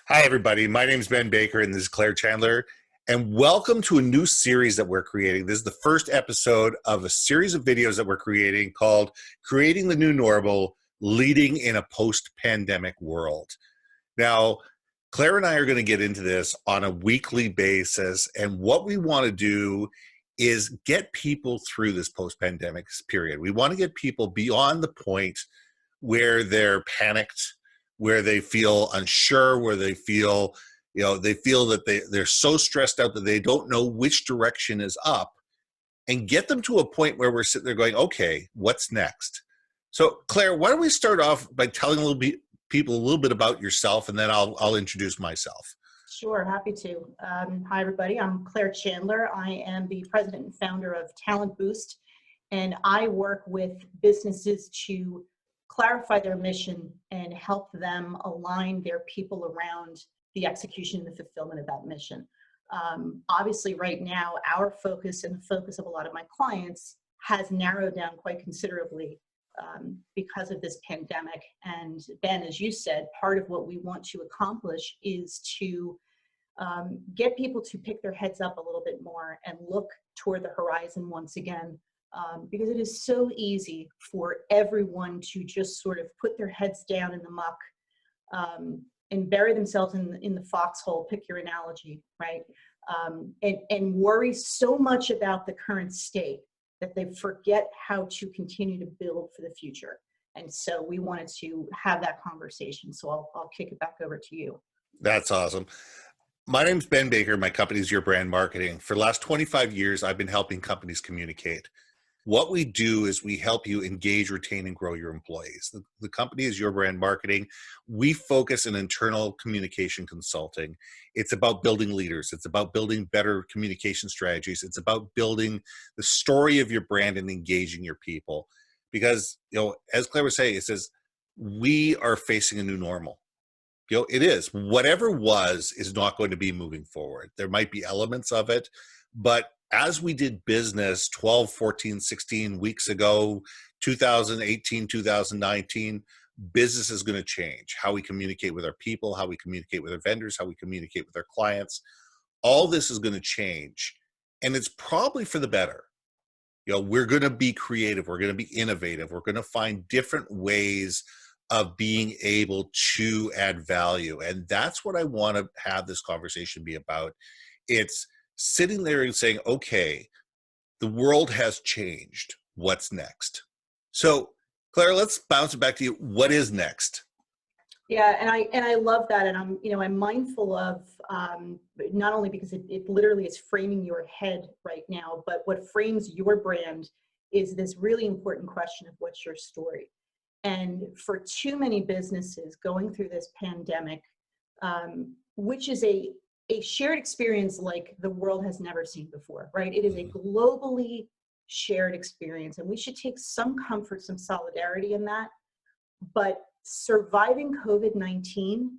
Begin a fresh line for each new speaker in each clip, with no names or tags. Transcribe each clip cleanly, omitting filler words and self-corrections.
Hi, everybody. My name is Ben Baker, and this is Claire Chandler. And welcome to a new series that we're creating. This is the first episode of a series of videos that we're creating called Creating the New Normal, Leading in a Post-Pandemic World. Now, Claire and I are going to get into this on a weekly basis. And what we want to do is get people through this post-pandemic period. We want to get people beyond the point where they're panicked, where they feel unsure, where they feel, they feel that they're so stressed out that they don't know which direction is up, and get them to a point where we're sitting there going, okay, what's next? So Claire, why don't we start off by telling people a little bit about yourself, and then I'll introduce myself.
Sure, happy to. Hi, everybody. I'm Claire Chandler. I am the president and founder of Talent Boost, and I work with businesses to clarify their mission and help them align their people around the execution and the fulfillment of that mission. Obviously, right now, our focus and the focus of a lot of my clients has narrowed down quite considerably because of this pandemic. And Ben, as you said, part of what we want to accomplish is to get people to pick their heads up a little bit more and look toward the horizon once again, because it is so easy for everyone to just sort of put their heads down in the muck and bury themselves in the foxhole, pick your analogy, right? And worry so much about the current state that they forget how to continue to build for the future. And so we wanted to have that conversation. So I'll kick it back over to you.
That's awesome. My name's Ben Baker. My company is Your Brand Marketing. For the last 25 years, I've been helping companies communicate. What we do is we help you engage, retain, and grow your employees. The company is Your Brand Marketing. We focus on internal communication consulting. It's about building leaders. It's about building better communication strategies. It's about building the story of your brand and engaging your people. Because, as Claire was saying, it says, we are facing a new normal. It is. Whatever was is not going to be moving forward. There might be elements of it, but as we did business 12, 14, 16 weeks ago, 2018, 2019, business is going to change. How we communicate with our people, how we communicate with our vendors, how we communicate with our clients, all this is going to change. And it's probably for the better. We're going to be creative. We're going to be innovative. We're going to find different ways of being able to add value. And that's what I want to have this conversation be about. It's sitting there and saying, okay, the world has changed. What's next? So Claire, let's bounce it back to you. What is next?
Yeah, and I love that. And I'm mindful of not only because it literally is framing your head right now, but what frames your brand is this really important question of what's your story. And for too many businesses going through this pandemic, which is a shared experience like the world has never seen before, right? It is a globally shared experience, and we should take some comfort, some solidarity in that. But surviving COVID-19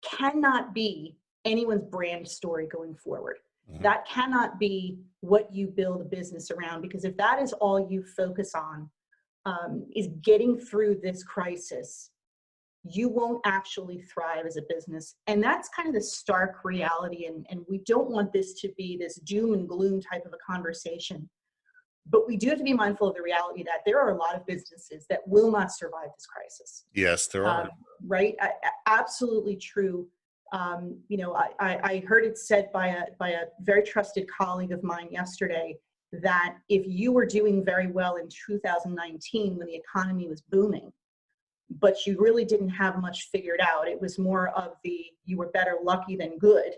cannot be anyone's brand story going forward. Mm-hmm. That cannot be what you build a business around, because if that is all you focus on, is getting through this crisis, you won't actually thrive as a business. And that's kind of the stark reality. And we don't want this to be this doom and gloom type of a conversation. But we do have to be mindful of the reality that there are a lot of businesses that will not survive this crisis.
Yes, there are.
Right? Absolutely true. I heard it said by a very trusted colleague of mine yesterday that if you were doing very well in 2019 when the economy was booming, but you really didn't have much figured out, it was more of you were better lucky than good,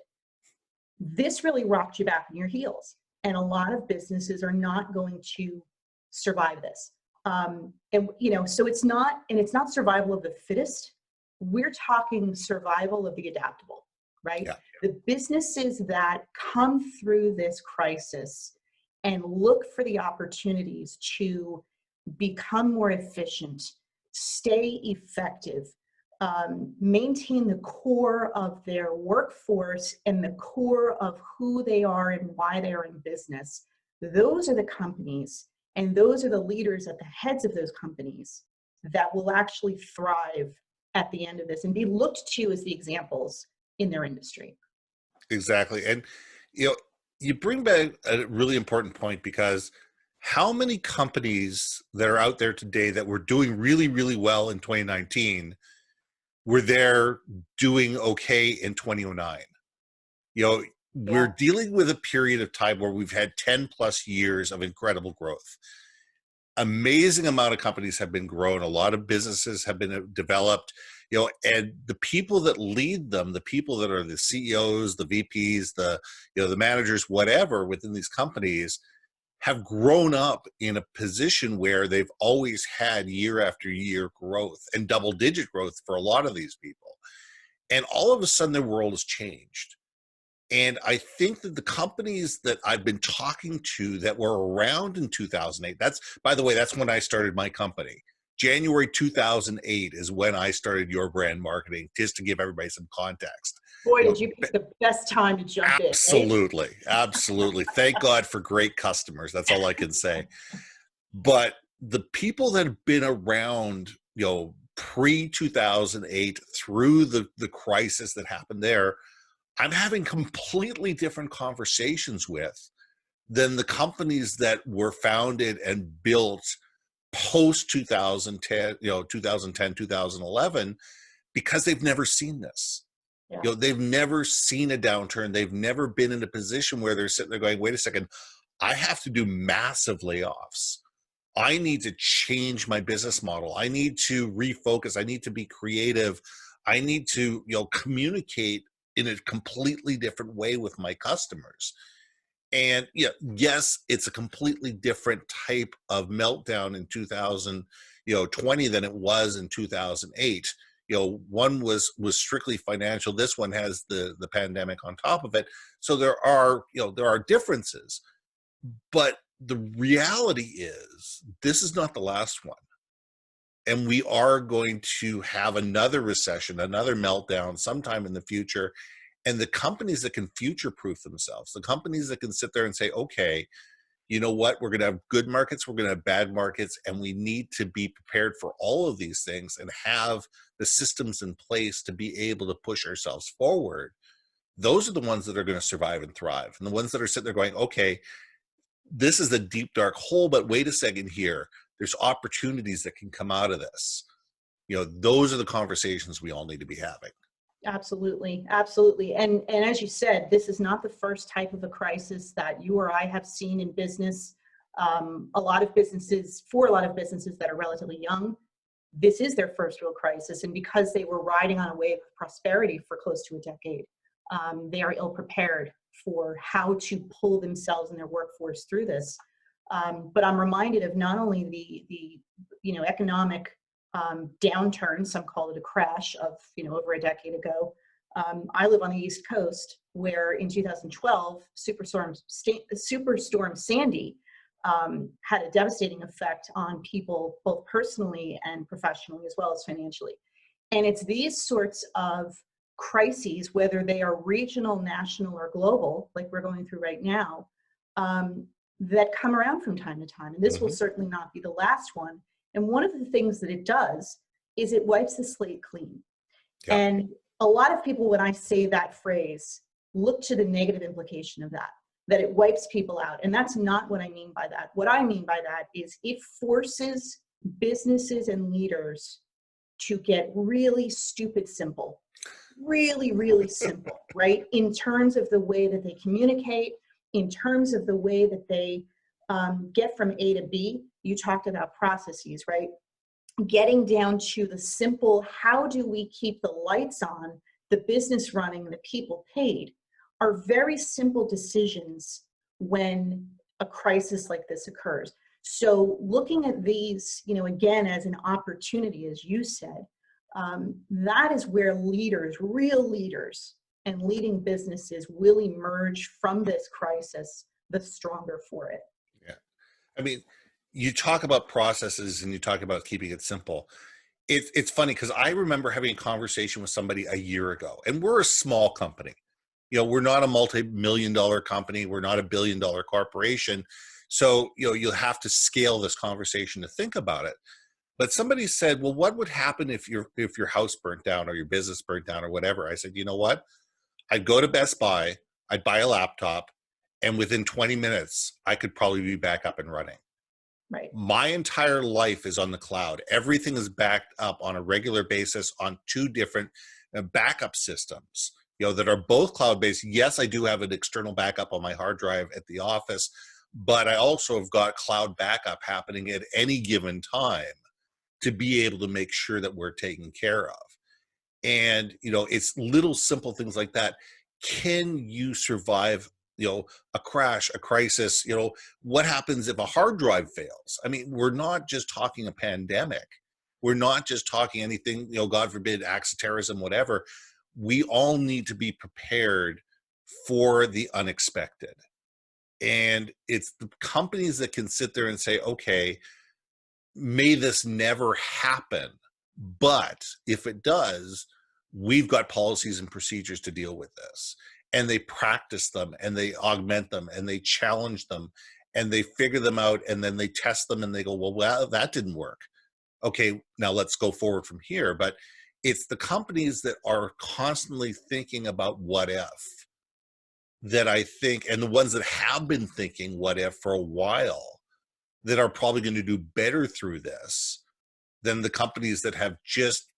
this really rocked you back on your heels. And a lot of businesses are not going to survive this. So it's not survival of the fittest. We're talking survival of the adaptable, right? Yeah. The businesses that come through this crisis and look for the opportunities to become more efficient, stay effective, maintain the core of their workforce and the core of who they are and why they are in business. Those are the companies, and those are the leaders at the heads of those companies that will actually thrive at the end of this and be looked to as the examples in their industry.
Exactly. And, you know, you bring back a really important point, because how many companies that are out there today that were doing really, really well in 2019 were there doing okay in 2009? You know, we're
Yeah.
dealing with a period of time where we've had 10 plus years of incredible growth. Amazing amount of companies have been grown. A lot of businesses have been developed, you know, and the people that lead them, the people that are the CEOs, the VPs, the, you know, the managers, whatever within these companies, have grown up in a position where they've always had year after year growth and double digit growth for a lot of these people. And all of a sudden their world has changed. And I think that the companies that I've been talking to that were around in 2008, that's, by the way, that's when I started my company. January 2008 is when I started Your Brand Marketing, just to give everybody some context.
Boy,
You
did
know,
you pick the best time to jump in, right?
absolutely, absolutely. Thank God for great customers. That's all I can say. But the people that have been around, you know, pre 2008 through the crisis that happened there, I'm having completely different conversations with than the companies that were founded and built post 2010, you know, 2010, 2011, because they've never seen this.
Yeah.
You know, they've never seen a downturn. They've never been in a position where they're sitting there going, wait a second, I have to do massive layoffs. I need to change my business model. I need to refocus. I need to be creative. I need to, you know, communicate in a completely different way with my customers. And yeah, yes, it's a completely different type of meltdown in 2020 than it was in 2008. You know, one was strictly financial. This one has the pandemic on top of it. So there are, you know, there are differences. But the reality is, this is not the last one. And we are going to have another recession, another meltdown sometime in the future. And the companies that can future proof themselves, the companies that can sit there and say, okay, you know what, we're going to have good markets, we're going to have bad markets, and we need to be prepared for all of these things and have the systems in place to be able to push ourselves forward. Those are the ones that are going to survive and thrive. And the ones that are sitting there going, okay, this is a deep, dark hole, but wait a second here. There's opportunities that can come out of this. You know, those are the conversations we all need to be having.
Absolutely, absolutely. And as you said, this is not the first type of a crisis that you or I have seen in business. A lot of businesses, for a lot of businesses that are relatively young, this is their first real crisis. And because they were riding on a wave of prosperity for close to a decade, they are ill prepared for how to pull themselves and their workforce through this. But I'm reminded of not only the economic downturn, some call it a crash, of over a decade ago. I live on the East Coast, where in 2012, Superstorm Sandy had a devastating effect on people, both personally and professionally, as well as financially. And it's these sorts of crises, whether they are regional, national, or global, like we're going through right now, that come around from time to time. And this will certainly not be the last one. And one of the things that it does is it wipes the slate clean.
Yeah.
And a lot of people, when I say that phrase, look to the negative implication of that it wipes people out. And that's not what I mean by that. What I mean by that is it forces businesses and leaders to get really stupid simple, really, really simple, right? In terms of the way that they communicate, in terms of the way that they get from A to B. You talked about processes, right? Getting down to the simple, how do we keep the lights on, the business running, the people paid, are very simple decisions when a crisis like this occurs. So looking at these, again, as an opportunity, as you said, that is where leaders, real leaders, and leading businesses will emerge from this crisis the stronger for it.
Yeah. I mean, you talk about processes and you talk about keeping it simple. It's funny because I remember having a conversation with somebody a year ago, and we're a small company. We're not a multi-million-dollar company. We're not a billion-dollar corporation. So, you'll have to scale this conversation to think about it. But somebody said, well, what would happen if your house burnt down or your business burnt down or whatever? I said, you know what? I'd go to Best Buy, I'd buy a laptop, and within 20 minutes, I could probably be back up and running.
Right.
My entire life is on the cloud. Everything is backed up on a regular basis on two different backup systems, that are both cloud-based. Yes, I do have an external backup on my hard drive at the office, but I also have got cloud backup happening at any given time to be able to make sure that we're taken care of. And, it's little simple things like that. Can you survive, a crash, a crisis? What happens if a hard drive fails? I mean, we're not just talking a pandemic. We're not just talking anything, God forbid, acts of terrorism, whatever. We all need to be prepared for the unexpected. And it's the companies that can sit there and say, okay, may this never happen, but if it does, we've got policies and procedures to deal with this. And they practice them and they augment them and they challenge them and they figure them out, and then they test them and they go, well, that didn't work. Okay, now let's go forward from here. But it's the companies that are constantly thinking about what if that I think, and the ones that have been thinking what if for a while, that are probably going to do better through this than the companies that have just,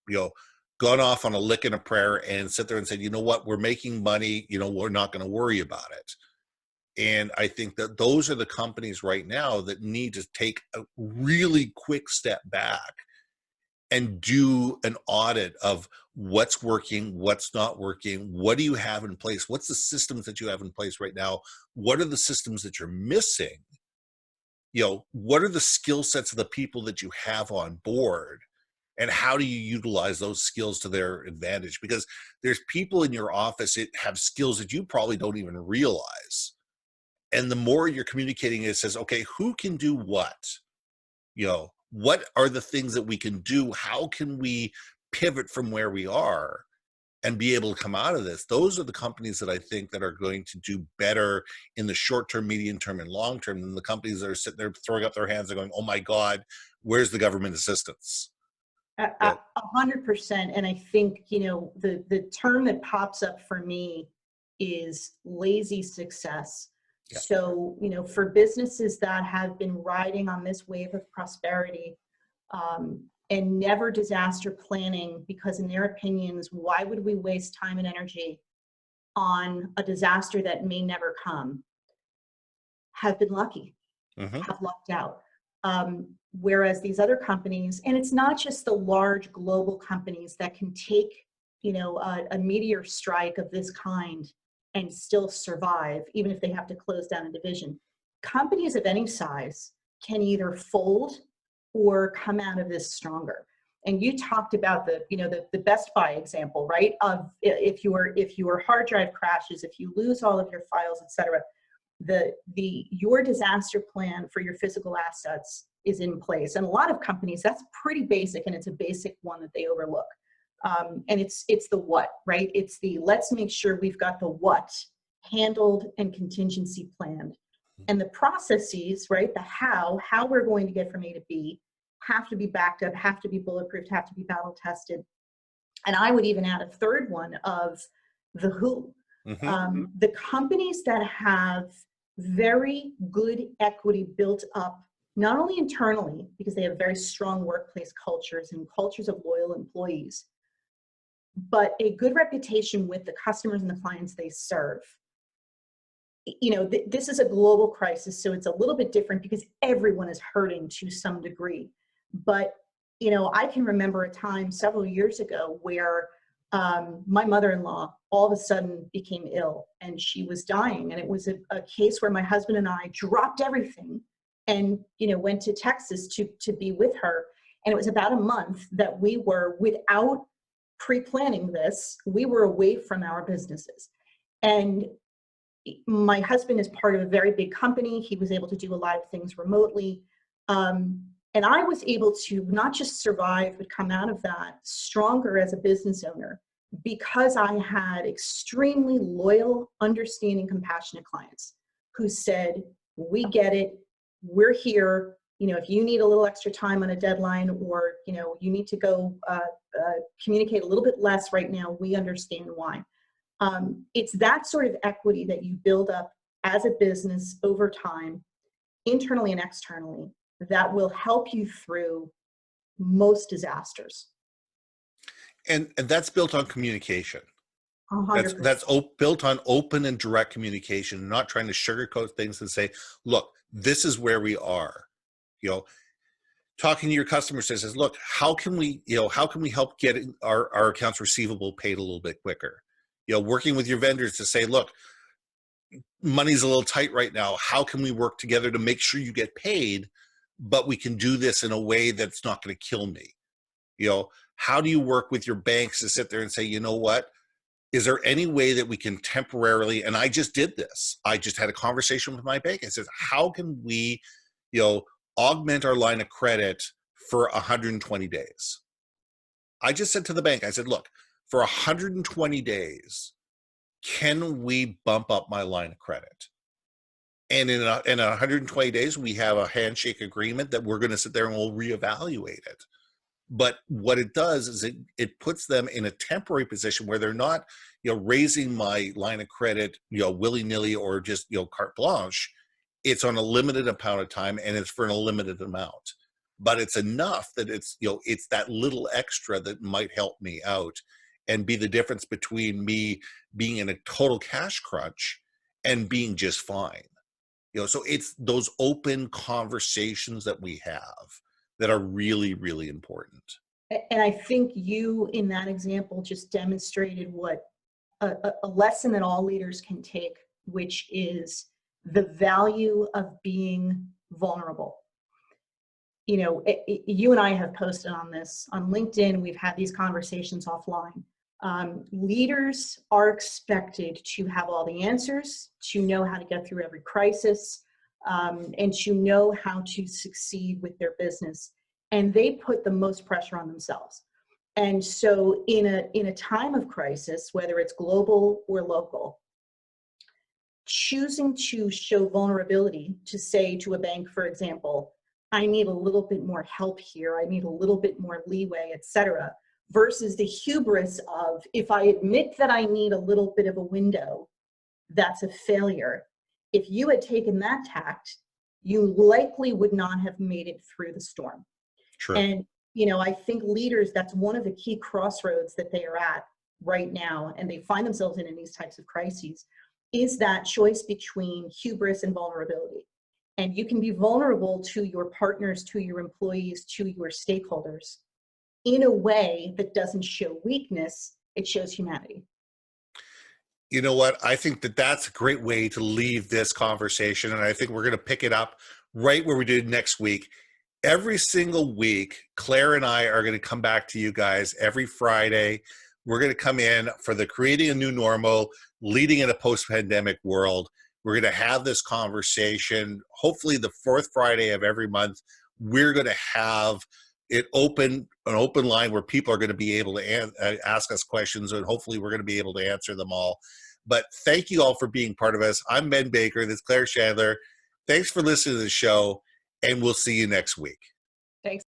gone off on a lick and a prayer and sit there and said, you know what, we're making money, we're not going to worry about it. And I think that those are the companies right now that need to take a really quick step back and do an audit of what's working, what's not working, what do you have in place, what's the systems that you have in place right now, what are the systems that you're missing, what are the skill sets of the people that you have on board, and how do you utilize those skills to their advantage? Because there's people in your office that have skills that you probably don't even realize. And the more you're communicating, it says, okay, who can do what? What are the things that we can do? How can we pivot from where we are and be able to come out of this? Those are the companies that I think that are going to do better in the short term, medium term, and long term than the companies that are sitting there throwing up their hands and going, oh my God, where's the government assistance?
100%. And I think, the term that pops up for me is lazy success. Yeah. So, for businesses that have been riding on this wave of prosperity, and never disaster planning, because in their opinions, why would we waste time and energy on a disaster that may never come, have been lucky, have lucked out. Whereas these other companies, and it's not just the large global companies that can take, a meteor strike of this kind and still survive, even if they have to close down a division. Companies of any size can either fold or come out of this stronger. And you talked about the Best Buy example, right? Of if your hard drive crashes, if you lose all of your files, etc., your disaster plan for your physical assets is in place. And a lot of companies, that's pretty basic, and it's a basic one that they overlook. And it's the what, right? It's the, let's make sure we've got the what handled and contingency planned. And the processes, right? The how we're going to get from A to B have to be backed up, have to be bulletproof, have to be battle tested. And I would even add a third one of the who. The companies that have very good equity built up, not only internally, because they have very strong workplace cultures and cultures of loyal employees, but a good reputation with the customers and the clients they serve. This is a global crisis, so it's a little bit different because everyone is hurting to some degree. But, I can remember a time several years ago where my mother-in-law all of a sudden became ill and she was dying. And it was a case where my husband and I dropped everything and, went to Texas to be with her. And it was about a month that we were, without pre-planning this, we were away from our businesses. And my husband is part of a very big company. He was able to do a lot of things remotely. And I was able to not just survive, but come out of that stronger as a business owner because I had extremely loyal, understanding, compassionate clients who said, we get it, we're here. If you need a little extra time on a deadline, or, you need to go communicate a little bit less right now, we understand why. It's that sort of equity that you build up as a business over time, internally and externally, that will help you through most disasters.
And that's built on communication.
100%.
That's built on open and direct communication, not trying to sugarcoat things and say, look, this is where we are. You know, talking to your customers says, look, how can we help get our accounts receivable paid a little bit quicker? You know, working with your vendors to say, look, money's a little tight right now. How can we work together to make sure you get paid, but we can do this in a way that's not going to kill me? You know, how do you work with your banks to sit there and say, you know what? Is there any way that we can temporarily, and I just did this, I just had a conversation with my bank. I said, how can we, augment our line of credit for 120 days? I just said to the bank, I said, look, for 120 days, can we bump up my line of credit? And in 120 days, we have a handshake agreement that we're going to sit there and we'll reevaluate it. But what it does is it puts them in a temporary position where they're not, raising my line of credit, willy-nilly or just, carte blanche. It's on a limited amount of time and it's for a limited amount. But it's enough that it's that little extra that might help me out and be the difference between me being in a total cash crunch and being just fine. So it's those open conversations that we have that are really, really important.
And I think you, in that example, just demonstrated what a lesson that all leaders can take, which is the value of being vulnerable. You and I have posted on this on LinkedIn. We've had these conversations offline. Leaders are expected to have all the answers, to know how to get through every crisis, and to know how to succeed with their business. And they put the most pressure on themselves. And so in a time of crisis, whether it's global or local, choosing to show vulnerability, to say to a bank, for example, I need a little bit more help here, I need a little bit more leeway, etc., versus the hubris of, if I admit that I need a little bit of a window, that's a failure. If you had taken that tact, you likely would not have made it through the storm.
True.
And, I think leaders, that's one of the key crossroads that they are at right now, and they find themselves in these types of crises, is that choice between hubris and vulnerability. And you can be vulnerable to your partners, to your employees, to your stakeholders in a way that doesn't show weakness, it shows humanity.
You know what? I think that's a great way to leave this conversation. And I think we're going to pick it up right where we did next week. Every single week, Claire and I are going to come back to you guys every Friday. We're going to come in for the Creating a New Normal, Leading in a Post-Pandemic World. We're going to have this conversation. Hopefully the fourth Friday of every month, we're going to have an open line where people are going to be able to ask us questions, and hopefully we're going to be able to answer them all. But thank you all for being part of us. I'm Ben Baker. This is Claire Chandler. Thanks for listening to the show, and we'll see you next week.
Thanks.